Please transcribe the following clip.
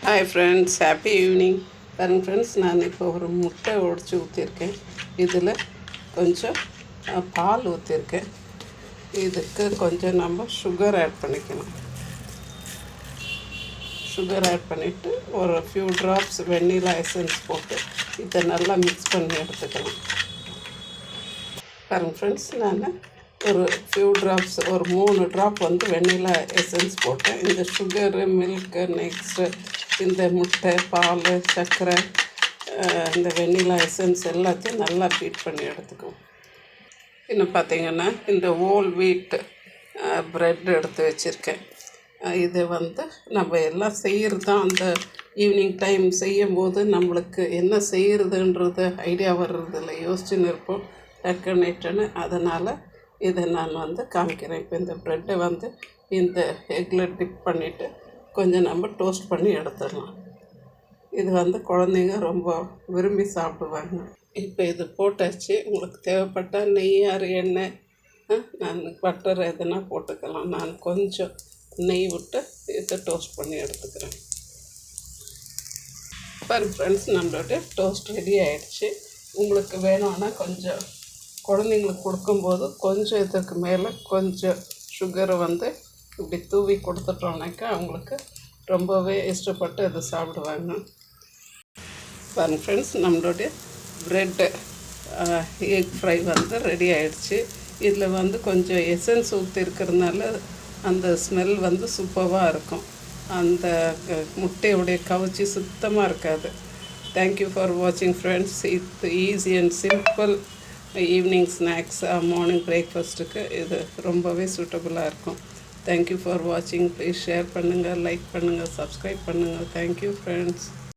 Hi friends, happy evening. பாருங்க friends, நான் இப்போ ஒரு முட்டை உடச்சி ஊற்றிருக்கேன். இதில் கொஞ்சம் பால் ஊற்றிருக்கேன். இதுக்கு கொஞ்சம் நம்ம சுகர் ஆட் பண்ணிக்கணும். சுகர் ஆட் பண்ணிவிட்டு ஒரு ஃபியூ ட்ராப்ஸ் வெண்ணிலா எசன்ஸ் போட்டு இதை நல்லா மிக்ஸ் பண்ணி எடுத்துக்கலாம். பாருங்க ஃப்ரெண்ட்ஸ், நான் ஒரு ஃபியூ ட்ராப்ஸ் ஒரு 3 ட்ராப் வந்து வெண்ணிலா எசன்ஸ் போட்டேன். இந்த சுகரு, மில்க்கு, நெக்ஸ்ட்டு இந்த முட்டை, பால், சர்க்கரை, இந்த வெண்ணிலா எசன்ஸ் எல்லாத்தையும் நல்லா பீட் பண்ணி எடுத்துக்குவோம். இன்னும் பார்த்திங்கன்னா இந்த ஹோல் வீட் ப்ரெட் எடுத்து வச்சுருக்கேன். இதை வந்து நம்ம எல்லாம் செய்கிறது தான். அந்த ஈவினிங் டைம் செய்யும்போது நம்மளுக்கு என்ன செய்கிறதுன்றது ஐடியா வர்றதில்ல, யோசிச்சுன்னு இருப்போம் டக்குன்னு. அதனால் இதை நான் வந்து காமிக்கிறேன். இப்போ இந்த ப்ரெட்டை வந்து இந்த எக்கில் டிப் பண்ணிவிட்டு கொஞ்சம் நம்ம டோஸ்ட் பண்ணி எடுத்துடலாம். இது வந்து குழந்தைங்க ரொம்ப விரும்பி சாப்பிடுவாங்க. இப்போ இது போட்டாச்சு. உங்களுக்கு தேவைப்பட்டால் நெய் ஆறு எண்ணெய், நான் பட்டர் எதுனா போட்டுக்கலாம். நான் கொஞ்சம் நெய் விட்டு இதை டோஸ்ட் பண்ணி எடுத்துக்கிறேன். பாருங்க ஃப்ரெண்ட்ஸ், நம்மளோட டோஸ்ட் ரெடி ஆகிடுச்சு. உங்களுக்கு வேணும்னா கொஞ்சம் குழந்தைங்களுக்கு கொடுக்கும்போது கொஞ்சம் இதுக்கு மேலே கொஞ்சம் சுகரை வந்து இப்படி தூவி கொடுத்துட்டோம்னாக்கா அவங்களுக்கு ரொம்பவே இஷ்டப்பட்டு அதை சாப்பிடுவாங்க. பாருங்க ஃப்ரெண்ட்ஸ், நம்மளுடைய ப்ரெட்டு எக் ஃப்ரை வந்து ரெடி ஆகிடுச்சு. இதில் வந்து கொஞ்சம் எசன்ஸ் ஊற்றி இருக்கிறதுனால அந்த ஸ்மெல் வந்து சூப்பராக இருக்கும். அந்த முட்டையுடைய கவுச்சி சுத்தமாக இருக்காது. தேங்க்யூ ஃபார் வாட்சிங் friends. It's easy and simple evening snacks, morning பிரேக்ஃபாஸ்ட்டுக்கு இது ரொம்பவே சூட்டபுளாக இருக்கும். தேங்க்யூ ஃபார் வாட்சிங். ப்ளீஸ் ஷேர் பண்ணுங்கள், லைக் பண்ணுங்கள், சப்ஸ்கிரைப் பண்ணுங்கள். Thank you friends.